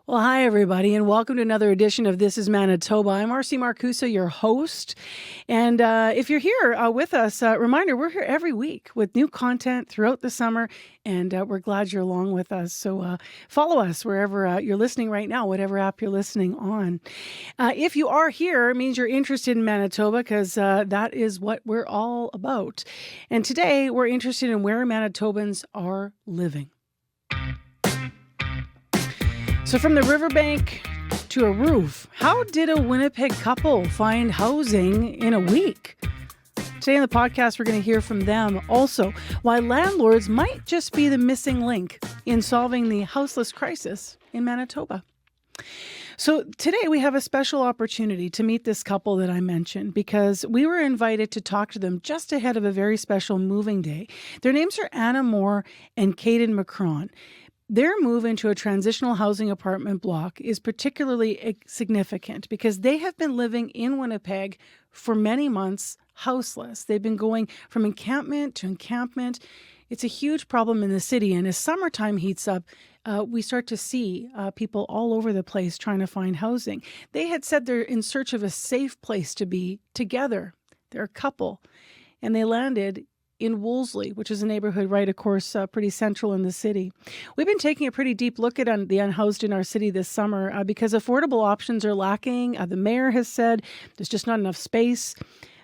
Well, hi, everybody, and welcome to another edition of This is Manitoba. I'm Marcy Markusa, your host. And if you're here with us, reminder, we're here every week with new content throughout the summer, and we're glad you're along with us. So follow us wherever you're listening right now, whatever app you're listening on. If you are here, it means you're interested in Manitoba because that is what we're all about. And today, we're interested in where Manitobans are living. So from the riverbank to a roof, how did a Winnipeg couple find housing in a week? Today on the podcast, we're going to hear from them. Also, why landlords might just be the missing link in solving the houseless crisis in Manitoba. So today we have a special opportunity to meet this couple that I mentioned because we were invited to talk to them just ahead of a very special moving day. Their names are Moar and Kadin McCron. Their move into a transitional housing apartment block is particularly significant because they have been living in Winnipeg for many months houseless. They've been going from encampment to encampment. It's a huge problem in the city, and as summertime heats up, we start to see people all over the place trying to find housing. They had said they're in search of a safe place to be together. They're a couple, and they landed in Wolseley, which is a neighborhood right, of course, pretty central in the city. We've been taking a pretty deep look at the unhoused in our city this summer because affordable options are lacking. The mayor has said there's just not enough space.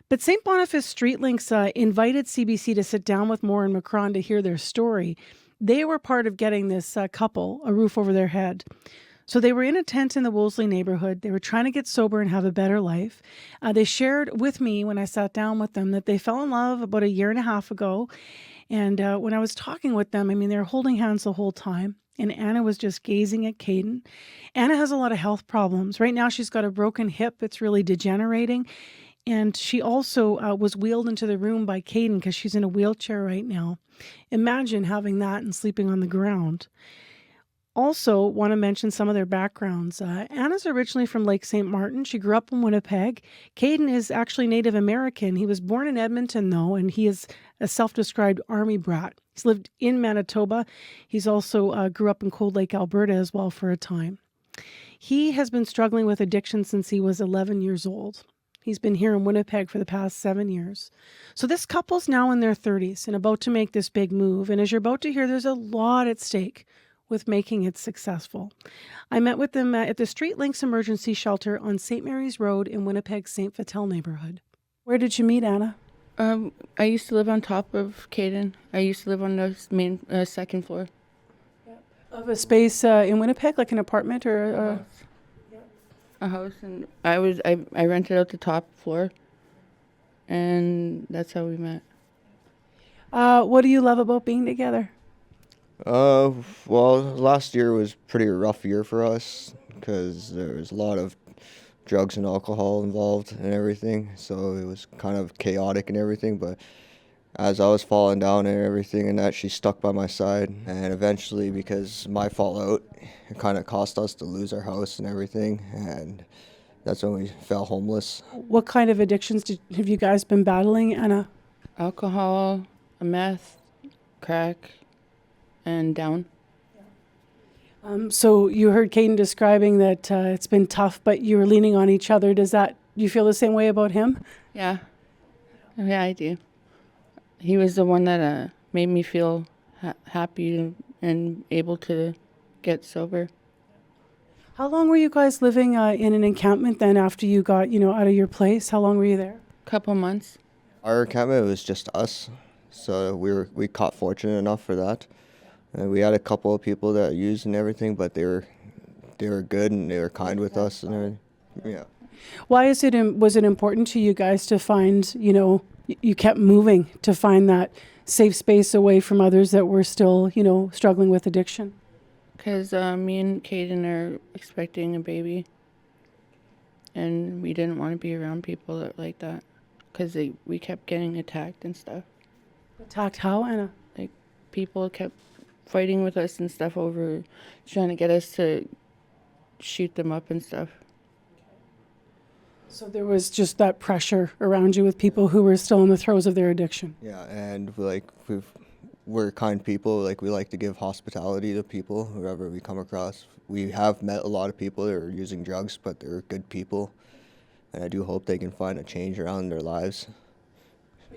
But St. Boniface Street Links invited CBC to sit down with Moar and McCron to hear their story. They were part of getting this couple a roof over their head. So they were in a tent in the Wolseley neighborhood. They were trying to get sober and have a better life. They shared with me when I sat down with them that they fell in love about 1.5 years ago. And when I was talking with them, they were holding hands the whole time. And Anna was just gazing at Kadin. Anna has a lot of health problems. Right now she's got a broken hip that's really degenerating. And she also was wheeled into the room by Kadin because she's in a wheelchair right now. Imagine having that and sleeping on the ground. Also, want to mention some of their backgrounds. Anna's originally from Lake St. Martin. She grew up in Winnipeg. Kadin is actually Native American. He was born in Edmonton, though, and he is a self-described army brat. He's lived in Manitoba. He's also grew up in Cold Lake, Alberta as well for a time. He has been struggling with addiction since he was 11 years old. He's been here in Winnipeg for the past 7 years. So this couple's now in their 30s and about to make this big move. And as you're about to hear, there's a lot at stake with making it successful. I met with them at the Street Links Emergency Shelter on St. Mary's Road in Winnipeg's St. Vital neighborhood. Where did you meet, Anna? I used to live on top of Kadin. I used to live on the main second floor. Yep. Of a space in Winnipeg, like an apartment or a house, and I rented out the top floor, and that's how we met. What do you love about being together? Well, last year was pretty rough year for us because there was a lot of drugs and alcohol involved and everything, so it was kind of chaotic and everything, but as I was falling down and everything and that, she stuck by my side, and eventually, because my fallout, it kind of cost us to lose our house and everything, and that's when we fell homeless. What kind of addictions have you guys been battling, Anna? Alcohol, meth, crack, and down. So you heard Kadin describing that it's been tough, but you were leaning on each other. Do you feel the same way about him? Yeah, I do. He was the one that made me feel happy and able to get sober. How long were you guys living in an encampment then after you got, out of your place? How long were you there? Couple months. Our encampment was just us, so we caught fortunate enough for that. And we had a couple of people that used and everything, but they were good and they were kind with us and everything. Yeah. Why was it important to you guys to find, you kept moving to find that safe space away from others that were still, struggling with addiction? Because me and Kadin are expecting a baby, and we didn't want to be around people like that because we kept getting attacked and stuff. Attacked how, Anna? Like, people kept fighting with us and stuff over trying to get us to shoot them up and stuff. So there was just that pressure around you with people who were still in the throes of their addiction. Yeah, and we're kind people. Like, we like to give hospitality to people, whoever we come across. We have met a lot of people that are using drugs, but they're good people. And I do hope they can find a change around their lives.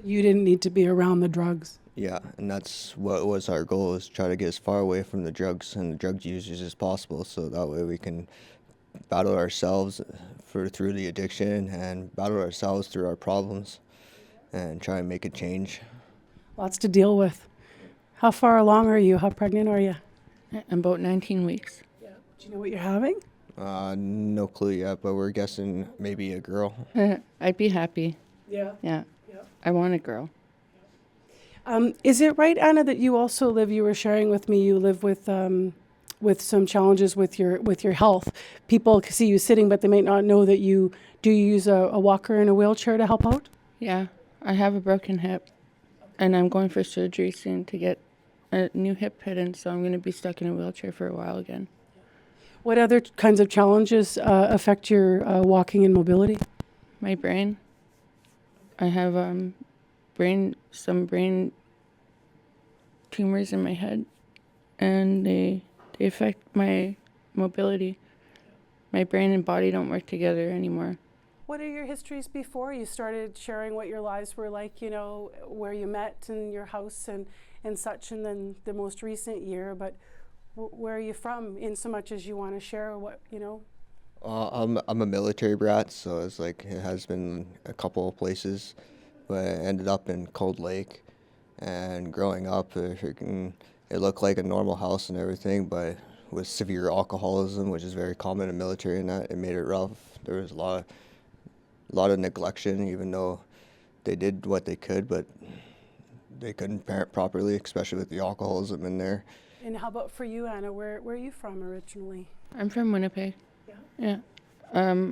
You didn't need to be around the drugs. Yeah, and that's what was our goal, is try to get as far away from the drugs and the drug users as possible, so that way we can battle ourselves through the addiction and battle ourselves through our problems and try and make a change. Lots to deal with. How far along are you? How pregnant are you? I'm about 19 weeks. Do you know what you're having? No clue yet, but we're guessing maybe a girl. I'd be happy. Yeah. Yeah. I want a girl. Is it right, Anna, that you also live? You were sharing with me. You live with some challenges with your health. People see you sitting, but they may not know that you use a walker and a wheelchair to help out. Yeah. I have a broken hip, and I'm going for surgery soon to get a new hip put in, so I'm going to be stuck in a wheelchair for a while again. What other kinds of challenges affect your walking and mobility? My brain. I have some brain tumors in my head, and they affect my mobility. My brain and body don't work together anymore. What are your histories before you started sharing what your lives were like, where you met and your house and such, and then the most recent year, but where are you from, in so much as you want to share what. I'm a military brat, so it's like it has been a couple of places, but I ended up in Cold Lake, and growing up, it looked like a normal house and everything, but with severe alcoholism, which is very common in military, and that it made it rough. There was a lot of neglection, even though they did what they could, but they couldn't parent properly, especially with the alcoholism in there. And how about for you, Anna? Where are you from originally? I'm from Winnipeg. Yeah. Yeah.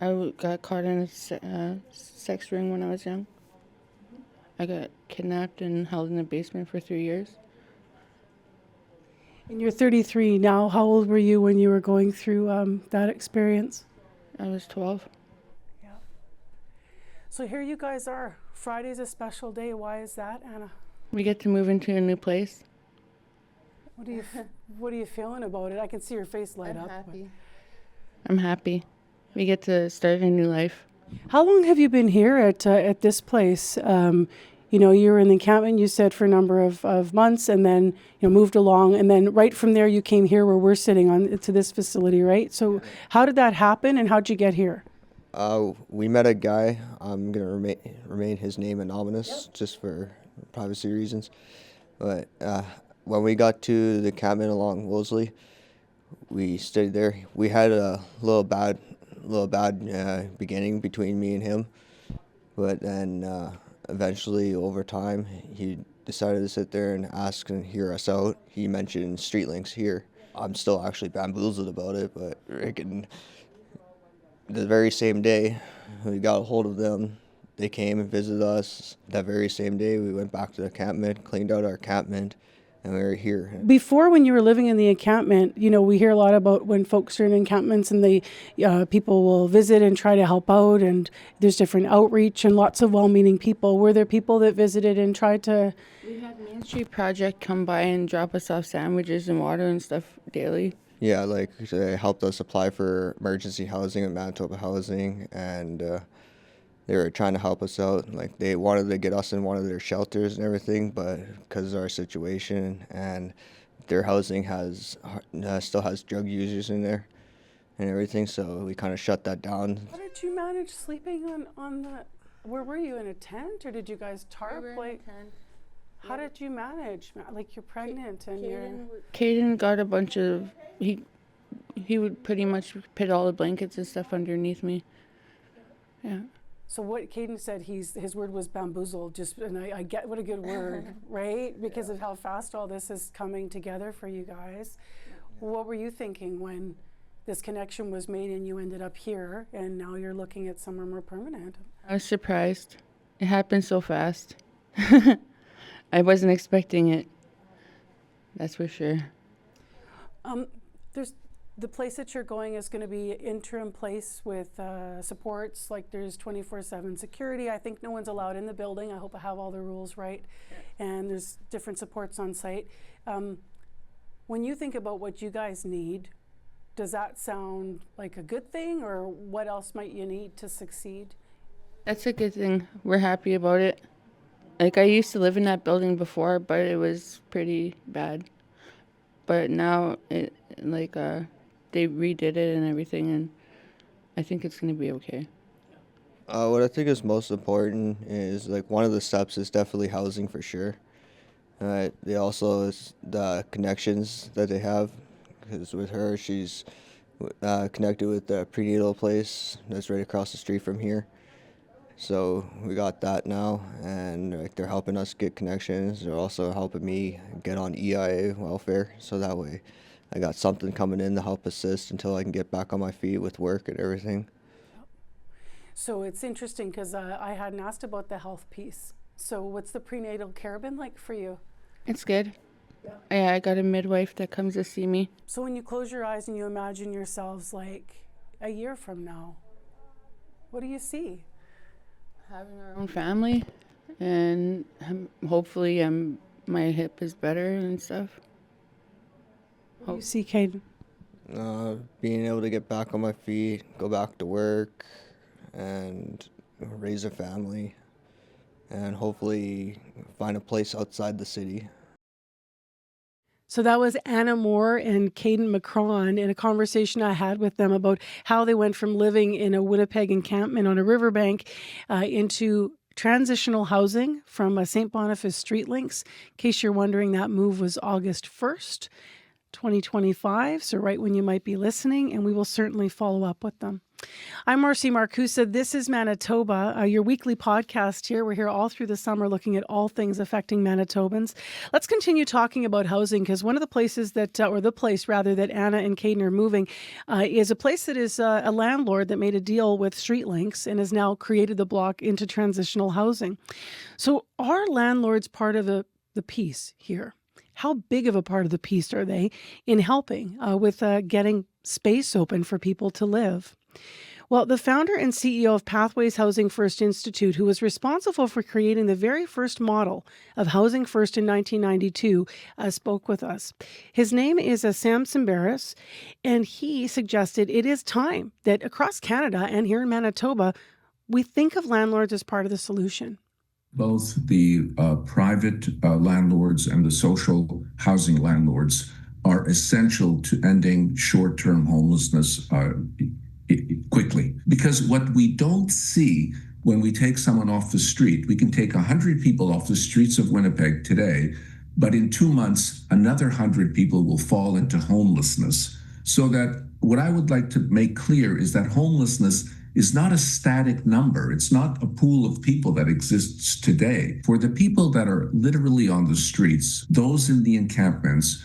I got caught in a sex ring when I was young. I got kidnapped and held in the basement for 3 years. And you're 33 now. How old were you when you were going through that experience? I was 12. Yeah. So here you guys are. Friday's a special day. Why is that, Anna? We get to move into a new place. What are you feeling about it? I can see your face light up. Happy. I'm happy. We get to start a new life. How long have you been here at this place? You were in the encampment, you said, for a number of months, and then moved along, and then right from there you came here where we're sitting on to this facility, right? So how did that happen, and how'd you get here? We met a guy. I'm gonna remain his name anonymous, just for privacy reasons. But when we got to the cabin along Wolseley, we stayed there. We had a little bad beginning between me and him, but then eventually, over time, he decided to sit there and ask and hear us out. He mentioned Street Links here. I'm still actually bamboozled about it, but the very same day we got a hold of them, they came and visited us. That very same day, we went back to the encampment, cleaned out our encampment, and we were here. Before, when you were living in the encampment, we hear a lot about when folks are in encampments and they people will visit and try to help out, and there's different outreach and lots of well-meaning people. Were there people that visited and tried to? We had Main Street Project come by and drop us off sandwiches and water and stuff daily. Yeah, like they helped us apply for emergency housing and Manitoba housing, and they were trying to help us out. Like, they wanted to get us in one of their shelters and everything, but because of our situation, and their housing still has drug users in there and everything, so we kind of shut that down. How did you manage sleeping on the? Where were you, in a tent, or did you guys tarp? We were in a tent. How did you manage? Like, you're pregnant and Kadin got a bunch of. He would pretty much put all the blankets and stuff underneath me. Yeah. So what Kadin said, his word was bamboozled, and I get, what a good word, right? Because of how fast all this is coming together for you guys. What were you thinking when this connection was made and you ended up here, and now you're looking at somewhere more permanent? I was surprised. It happened so fast. I wasn't expecting it. That's for sure. There's the place that you're going is going to be interim place with supports, like there's 24/7 security. I think no one's allowed in the building. I hope I have all the rules right. And there's different supports on site. When you think about what you guys need, does that sound like a good thing, or what else might you need to succeed? That's a good thing. We're happy about it. Like, I used to live in that building before, but it was pretty bad. But now, they redid it and everything, and I think it's going to be okay. What I think is most important is, like, one of the steps is definitely housing for sure. They also is the connections that they have, because with her, she's connected with the prenatal place that's right across the street from here. So we got that now, and like, they're helping us get connections. They're also helping me get on EIA welfare, so that way I got something coming in to help assist until I can get back on my feet with work and everything. So it's interesting because I hadn't asked about the health piece. So what's the prenatal care been like for you? It's good. Yeah, I got a midwife that comes to see me. So when you close your eyes and you imagine yourselves like a year from now, what do you see? Having our own family, and hopefully my hip is better and stuff. What do you see, Kadin? Being able to get back on my feet, go back to work, and raise a family, and hopefully find a place outside the city. So that was Anna Moar and Kadin McCron in a conversation I had with them about how they went from living in a Winnipeg encampment on a riverbank into transitional housing from St. Boniface Street Links. In case you're wondering, that move was August 1st, 2025, so right when you might be listening, and we will certainly follow up with them. I'm Marcy Markusa. This is Manitoba, your weekly podcast here. We're here all through the summer looking at all things affecting Manitobans. Let's continue talking about housing, because one of the places that, or the place rather, that Anna and Kadin are moving is a place that is a landlord that made a deal with Street Links and has now created the block into transitional housing. So are landlords part of the piece here? How big of a part of the piece are they in helping with getting space open for people to live? Well, the founder and CEO of Pathways Housing First Institute, who was responsible for creating the very first model of Housing First in 1992, spoke with us. His name is Sam Simbaris, and he suggested it is time that across Canada and here in Manitoba, we think of landlords as part of the solution. Both the private landlords and the social housing landlords are essential to ending short-term homelessness quickly. Because what we don't see when we take someone off the street, we can take 100 people off the streets of Winnipeg today, but in 2 months, another 100 people will fall into homelessness. So that what I would like to make clear is that homelessness is not a static number. It's not a pool of people that exists today. For the people that are literally on the streets, those in the encampments,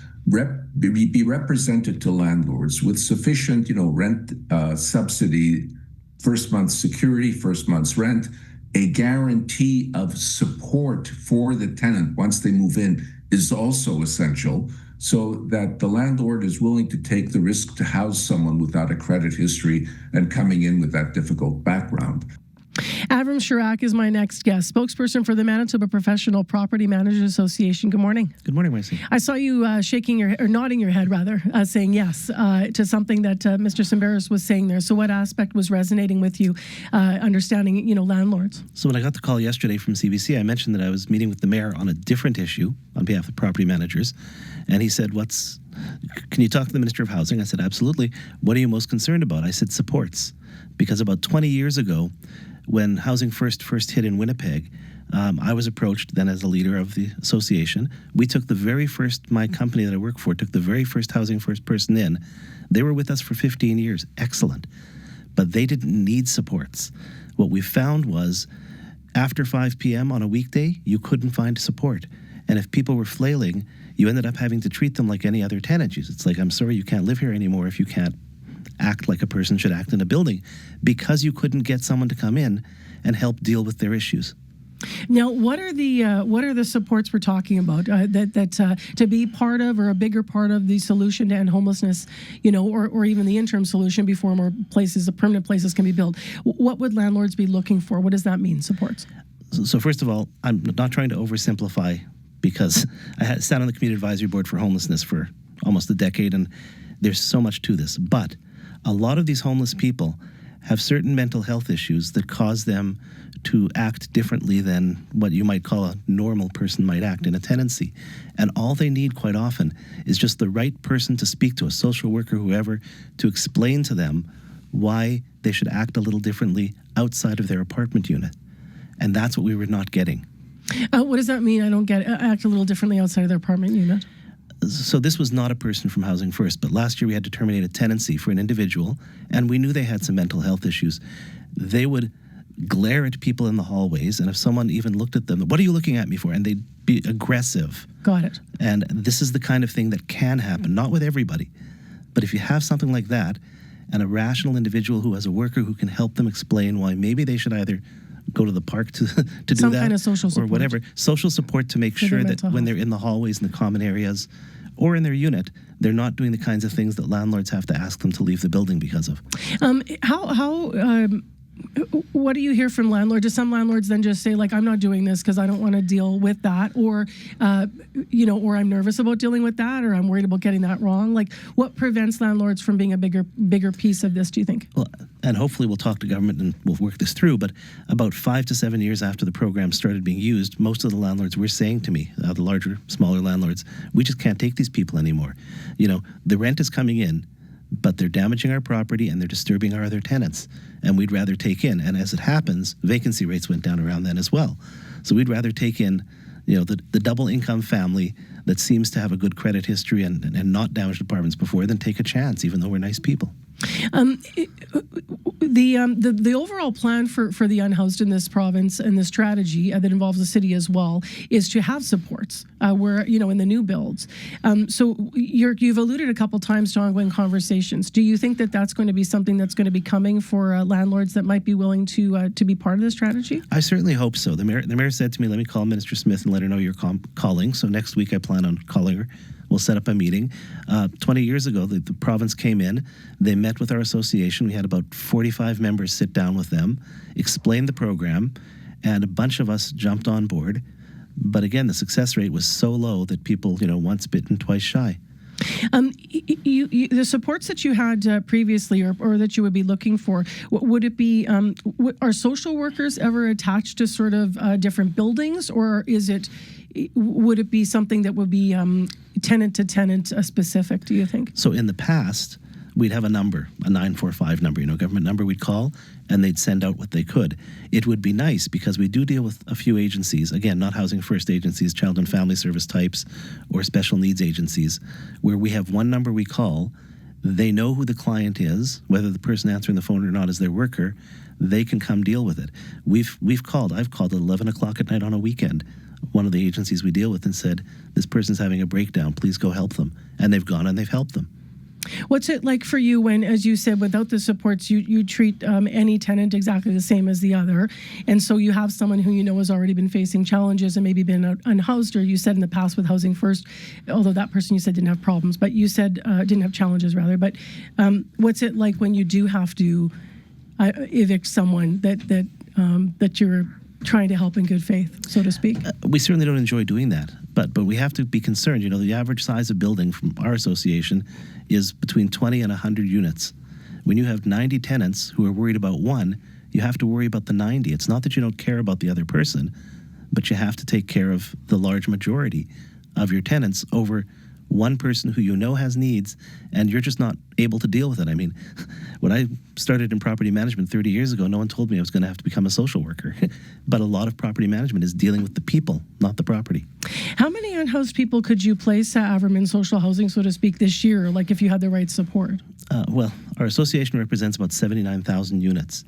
be represented to landlords with sufficient, rent subsidy, first month's security, first month's rent, a guarantee of support for the tenant once they move in is also essential, so that the landlord is willing to take the risk to house someone without a credit history and coming in with that difficult background. Avrom Charach is my next guest, spokesperson for the Manitoba Professional Property Managers Association. Good morning. Good morning, Marcy. I saw you nodding your head, saying yes to something that Mr. Simbaris was saying there. So what aspect was resonating with you, understanding, landlords? So when I got the call yesterday from CBC, I mentioned that I was meeting with the mayor on a different issue on behalf of property managers. And he said, can you talk to the Minister of Housing? I said, absolutely. What are you most concerned about? I said, supports. Because about 20 years ago, when Housing First hit in Winnipeg, I was approached then as the leader of the association. We took my company that I work for, took the very first Housing First person in. They were with us for 15 years. Excellent. But they didn't need supports. What we found was after 5 p.m. on a weekday, you couldn't find support. And if people were flailing, you ended up having to treat them like any other tenant. It's like, I'm sorry, you can't live here anymore if you can't act like a person should act in a building, because you couldn't get someone to come in and help deal with their issues. Now, what are the supports we're talking about to be part of, or a bigger part of the solution to end homelessness, or even the interim solution before more places, permanent places can be built? What would landlords be looking for? What does that mean, supports? So first of all, I'm not trying to oversimplify, because I sat on the Community Advisory Board for Homelessness for almost a decade, and there's so much to this. But a lot of these homeless people have certain mental health issues that cause them to act differently than what you might call a normal person might act in a tenancy. And all they need quite often is just the right person to speak to, a social worker, whoever, to explain to them why they should act a little differently outside of their apartment unit. And that's what we were not getting. What does that mean? I don't get it. Act a little differently outside of their apartment unit? So this was not a person from Housing First, but last year we had to terminate a tenancy for an individual, and we knew they had some mental health issues. They would glare at people in the hallways, and if someone even looked at them, "What are you looking at me for?" And they'd be aggressive. Got it. And this is the kind of thing that can happen, not with everybody. But if you have something like that, and a rational individual who has a worker who can help them explain why maybe they should either go to the park to do Some that, kind of social or support. whatever. Social support to make For their sure that mental when health. they're in the hallways and the common areas or in their unit, they're not doing the kinds of things that landlords have to ask them to leave the building because of. What do you hear from landlords? Do some landlords then just say, like, I'm not doing this because I don't want to deal with that, or or I'm nervous about dealing with that, or I'm worried about getting that wrong? Like, what prevents landlords from being a bigger piece of this, do you think? Well, and hopefully we'll talk to government and we'll work this through, but about 5 to 7 years after the program started being used, most of the landlords were saying to me, the larger, smaller landlords, we just can't take these people anymore. The rent is coming in, but they're damaging our property and they're disturbing our other tenants, and we'd rather take in. And as it happens, vacancy rates went down around then as well. So we'd rather take in, the double income family that seems to have a good credit history and not damaged apartments before than take a chance, even though we're nice people. The overall plan for the unhoused in this province, and the strategy that involves the city as well, is to have supports where in the new builds. So you've alluded a couple times to ongoing conversations. Do you think that that's going to be something that's going to be coming for landlords that might be willing to be part of the strategy? I certainly hope so. The mayor said to me, "Let me call Minister Smith and let her know you're calling." So next week I plan on calling her. We'll set up a meeting. 20 years ago, the province came in. They met with our association. We had about 45 members sit down with them, explain the program, and a bunch of us jumped on board. But again, the success rate was so low that people, once bitten, twice shy. The supports that you had previously, or that you would be looking for, would it be, are social workers ever attached to sort of different buildings, or would it be something that would be tenant to tenant specific, do you think? So in the past, we'd have a number, a 945 number, government number we'd call, and they'd send out what they could. It would be nice because we do deal with a few agencies, again, not Housing First agencies, child and family service types, or special needs agencies, where we have one number we call. They know who the client is, whether the person answering the phone or not is their worker. They can come deal with it. I've called at 11 o'clock at night on a weekend, one of the agencies we deal with, and said, this person's having a breakdown, please go help them. And they've gone and they've helped them. What's it like for you when, as you said, without the supports, you treat any tenant exactly the same as the other, and so you have someone who has already been facing challenges and maybe been unhoused, or you said in the past with Housing First, although that person you said didn't have problems, but you said didn't have challenges rather, but what's it like when you do have to evict someone that you're trying to help in good faith, so to speak? We certainly don't enjoy doing that, but we have to be concerned. The average size of building from our association is between 20 and 100 units. When you have 90 tenants who are worried about one, you have to worry about the 90. It's not that you don't care about the other person, but you have to take care of the large majority of your tenants over one person who has needs, and you're just not able to deal with it. I mean, when I started in property management 30 years ago, no one told me I was going to have to become a social worker. But a lot of property management is dealing with the people, not the property. How many unhoused people could you place, Avrom, in social housing, so to speak, this year, like if you had the right support? Well, our association represents about 79,000 units.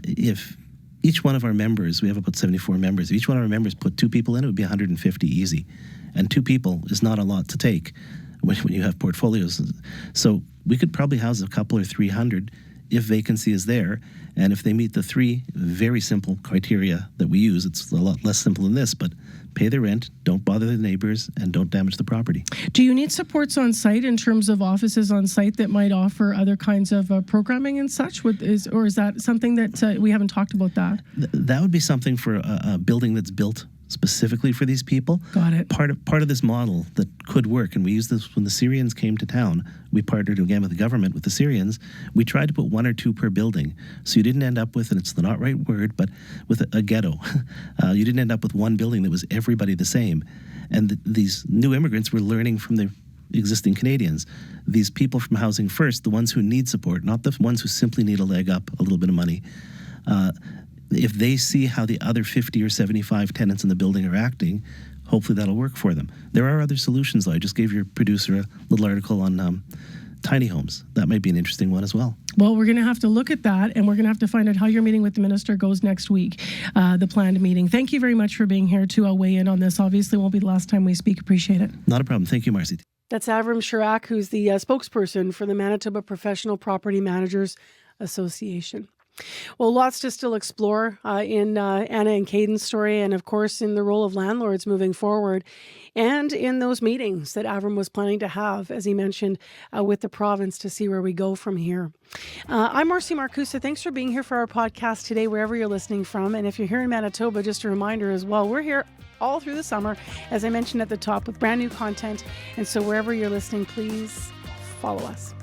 If each one of our members, we have about 74 members, if each one of our members put 2 people in, it would be 150 easy. And 2 people is not a lot to take when you have portfolios. So we could probably house a couple or 300 if vacancy is there. And if they meet the 3 very simple criteria that we use, it's a lot less simple than this, but pay the rent, don't bother the neighbors, and don't damage the property. Do you need supports on site in terms of offices on site that might offer other kinds of programming and such? Or is that something that we haven't talked about that? That would be something for a building that's built specifically for these people. Got it. Part of this model that could work, and we used this when the Syrians came to town. We partnered again with the government, with the Syrians. We tried to put 1 or 2 per building, so you didn't end up with, and it's the not right word, but with a ghetto. You didn't end up with one building that was everybody the same. And these new immigrants were learning from the existing Canadians. These people from Housing First, the ones who need support, not the ones who simply need a leg up, a little bit of money. If they see how the other 50 or 75 tenants in the building are acting, hopefully that'll work for them. There are other solutions, though. I just gave your producer a little article on tiny homes. That might be an interesting one as well. Well, we're going to have to look at that, and we're going to have to find out how your meeting with the minister goes next week, the planned meeting. Thank you very much for being here to weigh in on this. Obviously, won't be the last time we speak. Appreciate it. Not a problem. Thank you, Marcy. That's Avrom Charach, who's the spokesperson for the Manitoba Professional Property Managers Association. Well, lots to still explore in Anna and Kadin's story, and of course in the role of landlords moving forward, and in those meetings that Avrom was planning to have, as he mentioned, with the province to see where we go from here. I'm Marcy Markusa. Thanks for being here for our podcast today, wherever you're listening from. And if you're here in Manitoba, just a reminder as well, we're here all through the summer, as I mentioned at the top, with brand new content. And so wherever you're listening, please follow us.